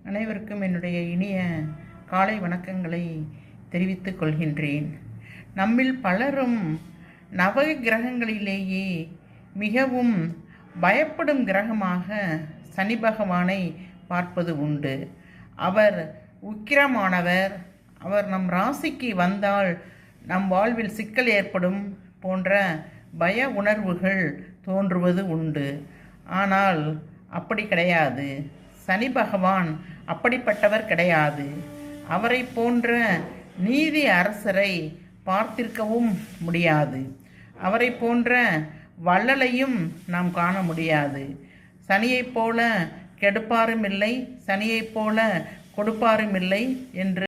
அனைவருக்கும் என்னுடைய இனிய காலை வணக்கங்களை தெரிவித்துக் கொள்கின்றேன். நம்மில் பலரும் நவ கிரகங்களிலேயே மிகவும் பயப்படும் கிரகமாக சனி பகவானை பார்ப்பது உண்டு. அவர் உக்கிரமானவர். அவர் நம் ராசிக்கு வந்தால் நம் வாழ்வில் சிக்கல் ஏற்படும் போன்ற பய உணர்வுகள் தோன்றுவது உண்டு. ஆனால் அப்படி கிடையாது. சனி பகவான் அப்படிப்பட்டவர் கிடையாது. அவரை போன்ற நீதி அரசரை பார்த்திருக்கவும் முடியாது. அவரை போன்ற வள்ளலையும் நாம் காண முடியாது. சனியைப் போல கெடுப்பாரும் இல்லை, சனியைப் போல கொடுப்பாரும் இல்லை என்று